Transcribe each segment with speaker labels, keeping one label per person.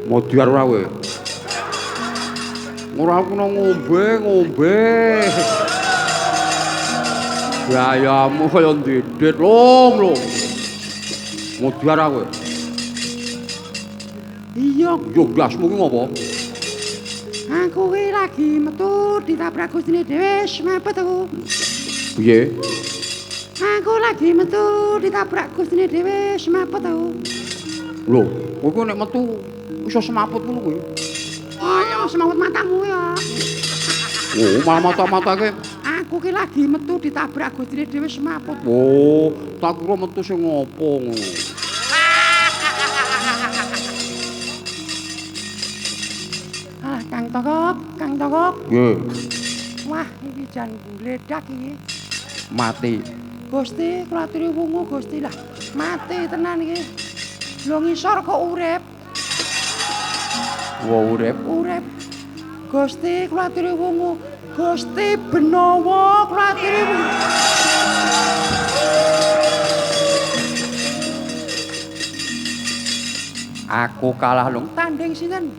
Speaker 1: Modiar ora kowe. Ora aku ngombe. Gayamu kaya ndedit lho. Modiar kowe. Iya, yo blasmu ki ngopo?
Speaker 2: Aku ki lagi metu ditabrak Gustine dhewe mepet aku.
Speaker 1: Piye?
Speaker 2: Aku lagi metu ditabrak Gustine dhewe mepet aku.
Speaker 1: Lho, kowe nek metu iso semaput ngono kuwi.
Speaker 2: Ayo semaput matamu ya.
Speaker 1: Oh, malah mata-matake.
Speaker 2: Aku ki lagi metu ditabrak Gustine dhewe semaput.
Speaker 1: Oh, tak kira metu sing ngopo ngono.
Speaker 2: Ah, Kang Tokok.
Speaker 1: Nggih.
Speaker 2: Wah, iki jan gledak iki.
Speaker 1: Mati.
Speaker 2: Gusti, kula aturi wungu Gusti lah. Mati tenan iki. Lho ngisor kok urip.
Speaker 1: Urip.
Speaker 2: Urip. Gusti, kula aturi wungu. Gusti Benawa, kula aturi wungu.
Speaker 1: Aku kalah lho.
Speaker 2: Tanding sinten?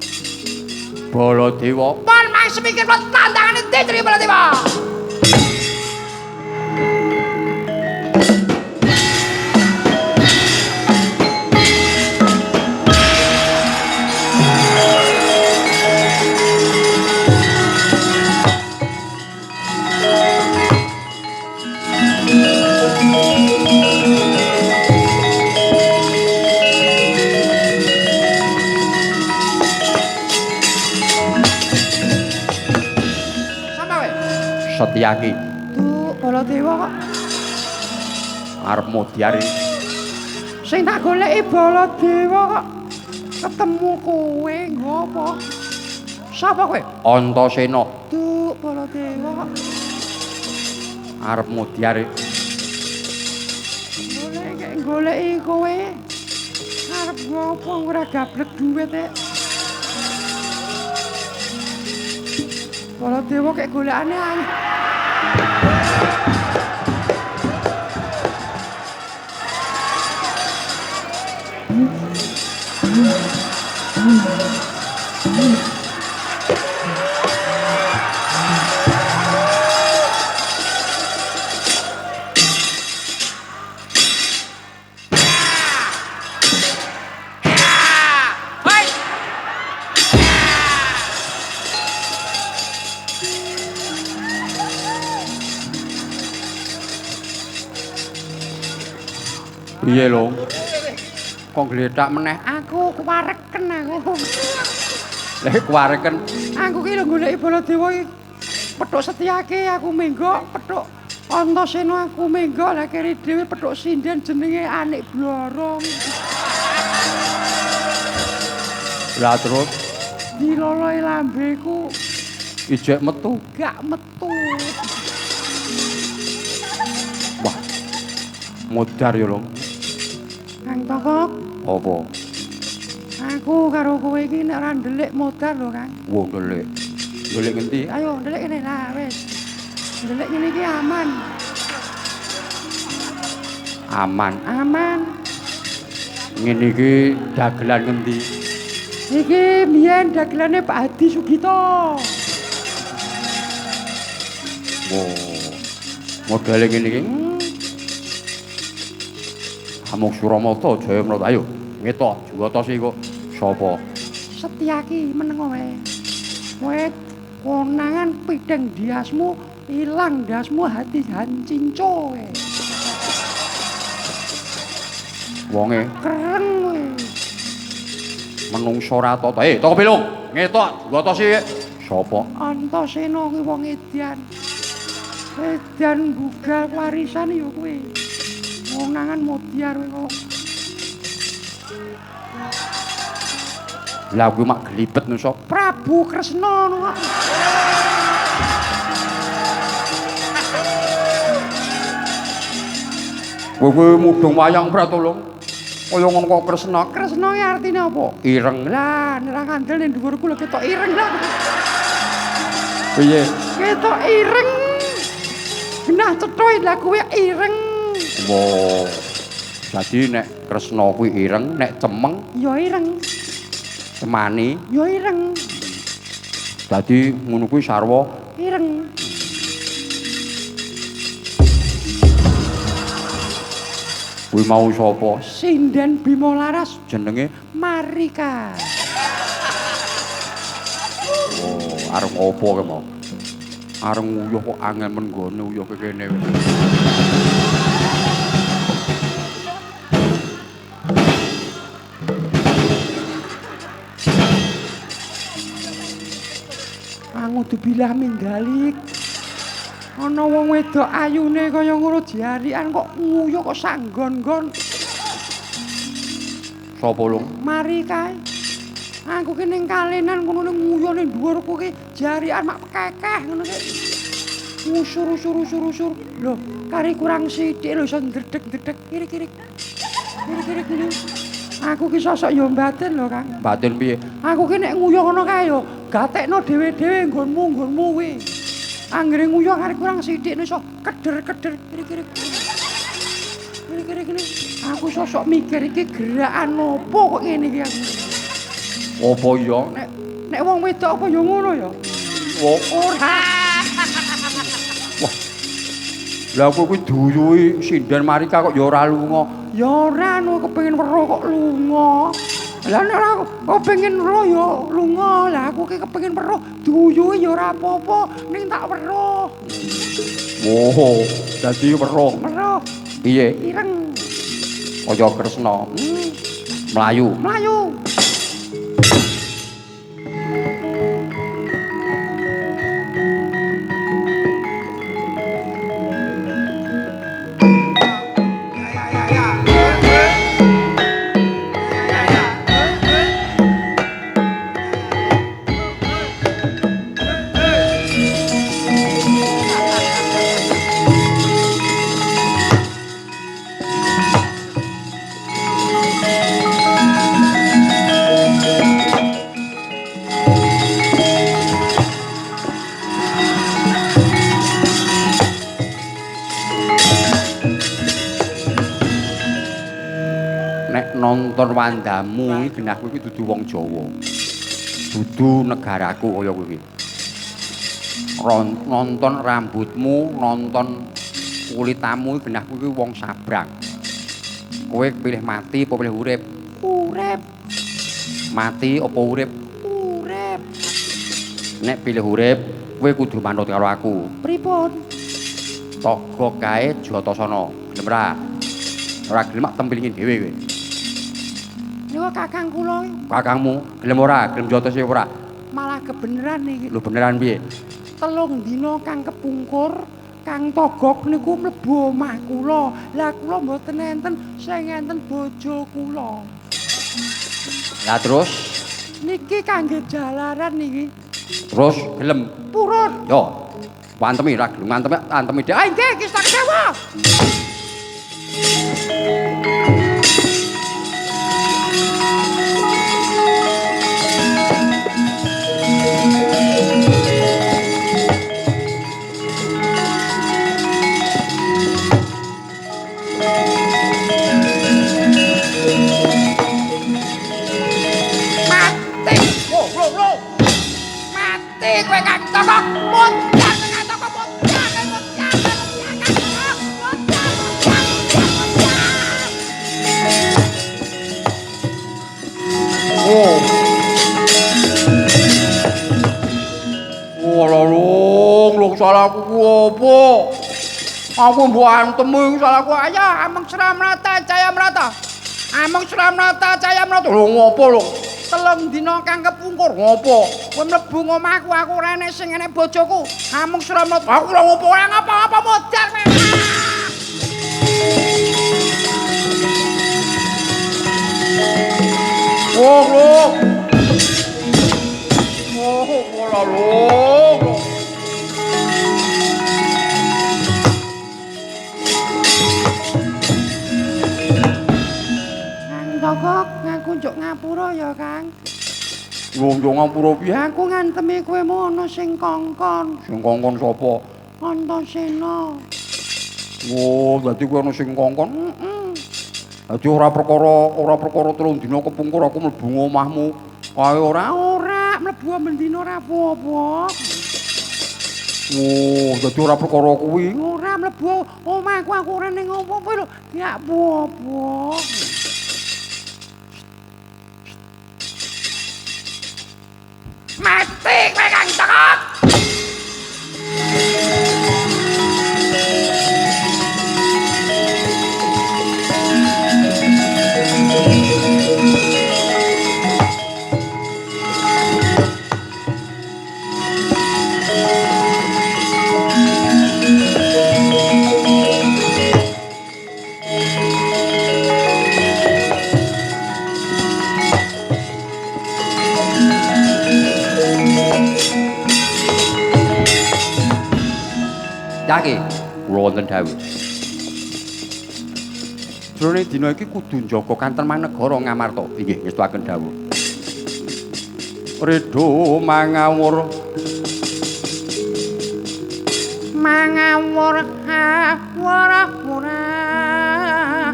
Speaker 1: Baladewa.
Speaker 2: Pon mang semikir kula tandangane Ditri Baladewa.
Speaker 1: Setyaki.
Speaker 2: Tuh, Baladewa kok.
Speaker 1: Arep Mudyari.
Speaker 2: Sing tak goleki Baladewa kok. Ketemu kowe ngopo? Sapa kowe?
Speaker 1: Antasena.
Speaker 2: Tuh, Baladewa kok.
Speaker 1: Arep Mudyari.
Speaker 2: Goleki kowe. Arep ngopo ora gablek duwit e. Baladewa kek golekane anyar.
Speaker 1: Piye lho? Kok gletak meneh?
Speaker 2: Aku kuwareken aku.
Speaker 1: Lha kuwareken.
Speaker 2: Aku ki lho goleki Baladewa iki. Petuk Setyaki aku menggok, petuk Antasena aku menggok, lah kene dhewe petuk sinden jenenge Anik Blorong.
Speaker 1: Lah terus
Speaker 2: Diloloe lambeku
Speaker 1: ijek metu.
Speaker 2: gak metu.
Speaker 1: Wah. Mudar ya lho.
Speaker 2: Kang Tokok,
Speaker 1: Apa?
Speaker 2: aku karo kowe iki nek ora ndelik modal lho, Kang.
Speaker 1: Wong ndelik. Ndelik ngendi?
Speaker 2: Ayo ndelik kene lah wis. Ndelik ngene iki aman.
Speaker 1: Aman.
Speaker 2: Aman.
Speaker 1: Ngene iki dagelan ngendi?
Speaker 2: Iki biyen dagelane Pak Hadi Sugito.
Speaker 1: Oh. Modele ngene iki. Amuk Suramata Jayamrata. Ayo, ngetok juwata sih kok sapa?
Speaker 2: Setyaki meneng wae. Kowe konangan pideng diasmu ilang dasmu hati hancinco kowe.
Speaker 1: Wonge
Speaker 2: Keren kowe.
Speaker 1: menungso ra tata. Toko belung. Ngetok juwata sih sapa?
Speaker 2: Antasena kuwi wong edan. Edan bugal warisan ya kowe. Konangan Mudyar kowe kok.
Speaker 1: Lah kuwi mak glibet nusa.
Speaker 2: Prabu Kresna kok.
Speaker 1: Kowe mudhung wayang pratulung. Kaya ngono kok Kresna.
Speaker 2: Kresna ki artine apa?
Speaker 1: Ireng.
Speaker 2: Lah, nek ra kandel ning dhuwurku lho ketok ireng lah.
Speaker 1: Piye?
Speaker 2: Ketok ireng. Genah cethoe lah kuwi ireng.
Speaker 1: Wo. Dadi nek Kresna kuwi ireng, nek cemeng
Speaker 2: Ya ireng.
Speaker 1: semani.
Speaker 2: Ya ireng.
Speaker 1: Dadi ngono kuwi sarwa
Speaker 2: Ireng.
Speaker 1: kuwi mau sapa?
Speaker 2: Sinden Bima Laras
Speaker 1: Jenenge
Speaker 2: Marika.
Speaker 1: oh, arep apa ke mau? Arep nguyuh kok angel men nggone uyuh kene.
Speaker 2: Aku dibilah minggalik. Ana wong wedok ayune kaya ngono diarikan kok nguyuh kok sanggon-gon.
Speaker 1: Sapa lho?
Speaker 2: Mari kae. Aku ki ning kalenan kono ning nguyuh ning dhuwurku ki jarikan mak kekeh ngono ki. Usur-usur. Lho, kari kurang sithik lho iso ndredeg-ndredeg kirik-kirik. Kirik-kirik ngene. Aku ki sosok yo mbaten lho, Kang.
Speaker 1: Batin piye?
Speaker 2: Aku ki nek nguyuh ngono kae yo gatekno dhewe-dhewe nggonmu kuwi. Anggere nguyuh kari kurang sithik iso keder-keder kirik-kirik. Kirik-kirik ngene. Aku sosok mikir iki gerakan opo kok ngene iki aku.
Speaker 1: Apa iya?
Speaker 2: Nek wong wedok apa yo ngono ya? Ora.
Speaker 1: Lah kowe kuwi duyuhi sinden Marika kok ya ora lunga.
Speaker 2: Ya ora anu kepengin weruh kok lunga. Lah nek ora kepengin weruh ya lunga. Lah aku ki kepengin weruh duyuhi ya ora apa-apa ning tak weruh.
Speaker 1: Oh, dadi weruh.
Speaker 2: Weruh
Speaker 1: Piye?
Speaker 2: ireng.
Speaker 1: Kaya Kresna. Mlayu.
Speaker 2: Mlayu. Nonton wandamu iki genahku iki dudu wong Jawa. Dudu negaraku kaya kowe iki. Nonton rambutmu, nonton kulitamu iki genahku iki wong Sabrang. Kowe pilih mati apa pilih urip? Urip. Mati apa urip? Urip. Nek pilih urip, kowe kudu manut karo aku. Pripun? Togo kae Jatasana. Gelem ora? Ora gelem tak tempelingin dhewe kowe. Niku kakang kula iki. Kakangmu gelem ora? Gelem jotos ora? Malah kebeneran iki. Lho beneran piye? 3 dina Kang kepungkur, Kang Togok niku mlebu omah kula. Lah kula mboten enten sing enten bojo kula. Lah terus niki kangge jalaran niki. Terus gelem purun. Yo. Wantemi ra gelem antemi dhek. Ah nggih Ki Sakdewa. Kowe Kang Togok mundur Kang Togok mundur. Oh lung salahku apa? Aku mbok antemi salahku ayah ameng Sramnata Jaya Mrata. Ameng Sramnata Jaya Mrata. Lho ngopo lho? 3 dina Kang kepungkur ngopo? Kowe mlebu omahku aku ora enek sing enek bojoku. Ameng Sramnata. Aku lho ngopo ora ngapa-ngapa modar. Oh, lho. Oh, ora lho. Togok ngaku njuk ngapura ya, Kang. Njuk ngapura piye? Aku ngantemi kowe mono sing kongkon. Sing kongkon sapa? Antasena. Oh, dadi kowe ana sing kongkon. Dadi ora perkara 3 dina kepungkur aku mlebu omahmu. Kae ora mlebu mendina ora apa-apa. Oh, dadi ora perkara kuwi. Ora mlebu omahku aku ora ning opo-opo lho. Dak apa-apa. Mati kowe Kang Togok. Yaki, kula wonten dawuh. Jroning dina iki kudu njaga kanteman negara Ngamarta. Inggih ngestuaken dawuh. Ridho mangawur murah-murahan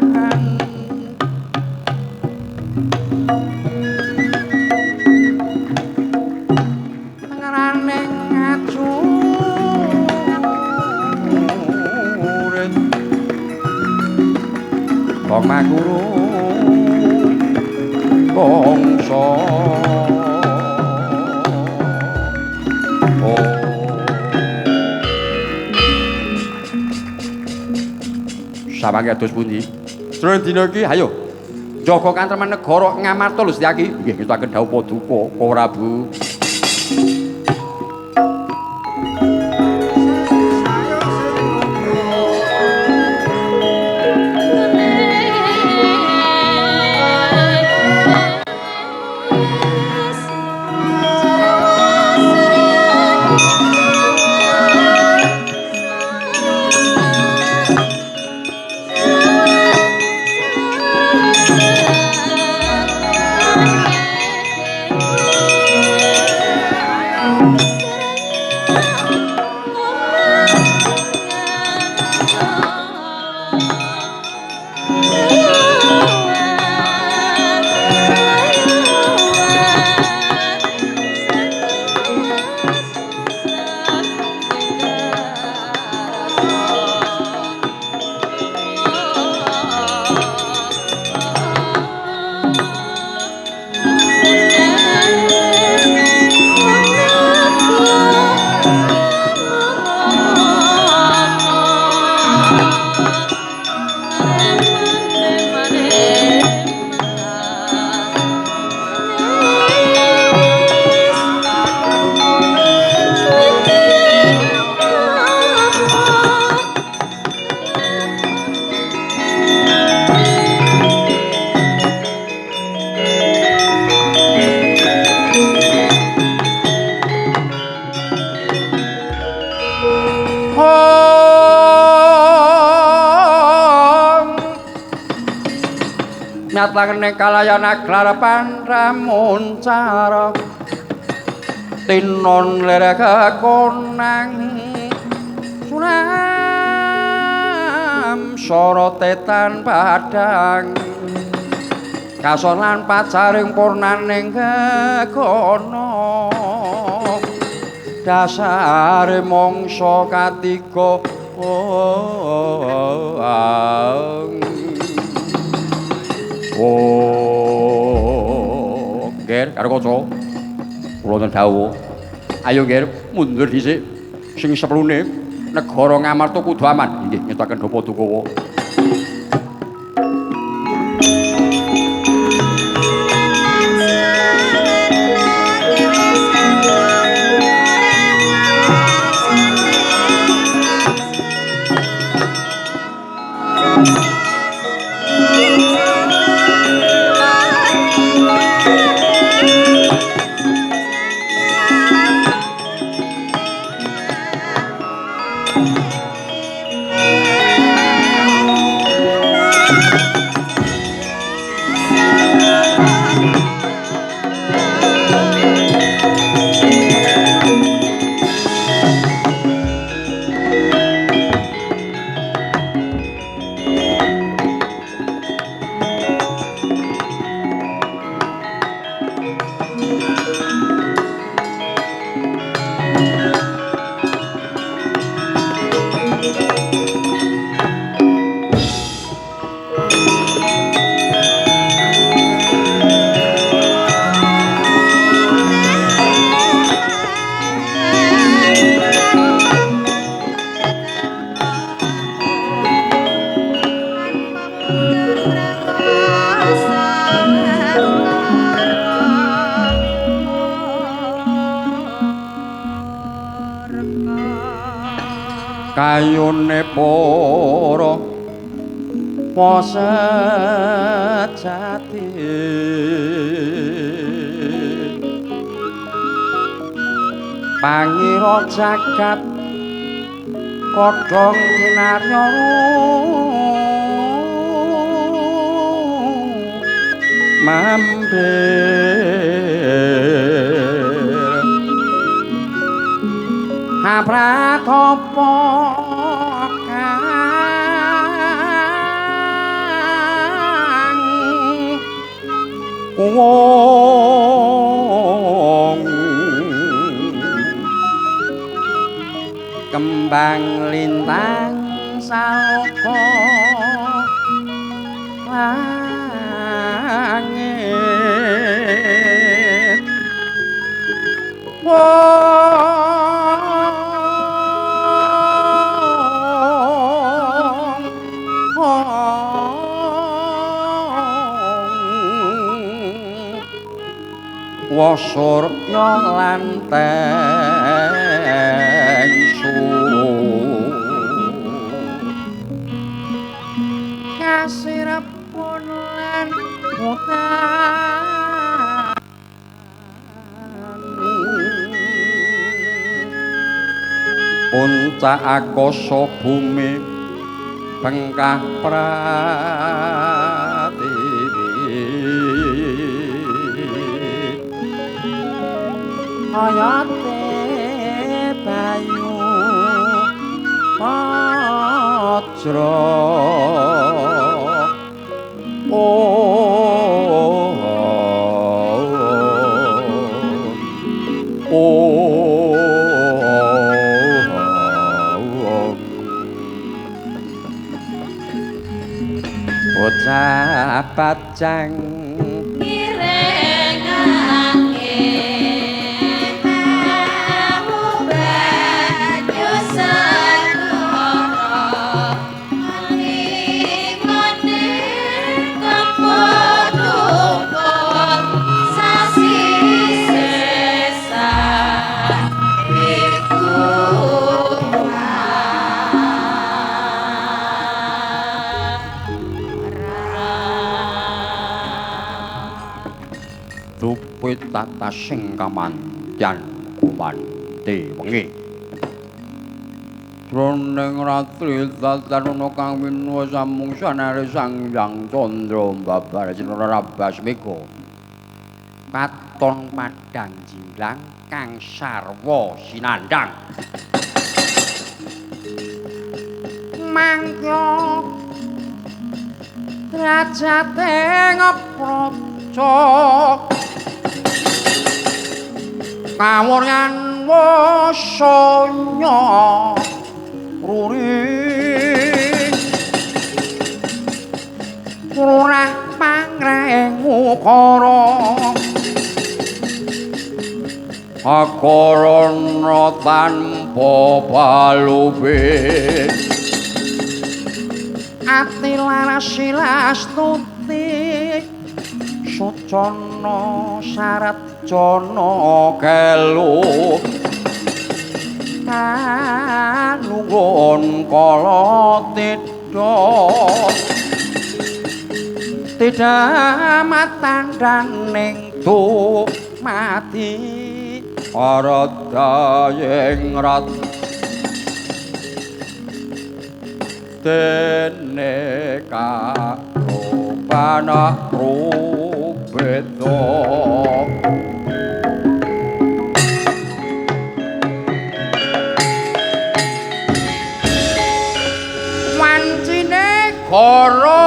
Speaker 2: ngarane ngacurit wong makuru bangsa Sawangi atus pundi? Jroning dina iki ayo jaga kantreman negara Ngamarta lho Setyaki. Nggih ngestuaken dawuh Paduka Prabu. Nyatane kalayan aglarapan ramuncara tinon lerek konang suram sorotetan padang kason lan pacaring purnaning kono dasare mangsa katiga Ger, karo kanca. Kula ten dawuh. Ayo Ger, mundur dhisik. Sing seprune negara Ngamarta kudu aman. Nggih, ngetaken Dapa Dukawa. Kayune para sejati pangira jagat kodhong kinarya mampir apratopo kang wong kembang lintang saloko langit wasurya lan tengsu kasirepun lan hutan puncak akasa bumi bengkah pratiwi ayate bayu wajra bocah pacang tata sing kamandyan kumanti wengi jroning ratri tatanuna kang minwa samung sanare sang Hyang Candra babar sinarabasmika katon padang jinglang kang sarwa sinandhang mangya derajate ngepraca kawuryan wasanya ruring murah pangreng ukara akarana tanpa palubih ati laras silastuti sucana syarat jana kelu kanunggon kala tidak matandaning mati aradayeng rat dene karupana rubeda wancine gara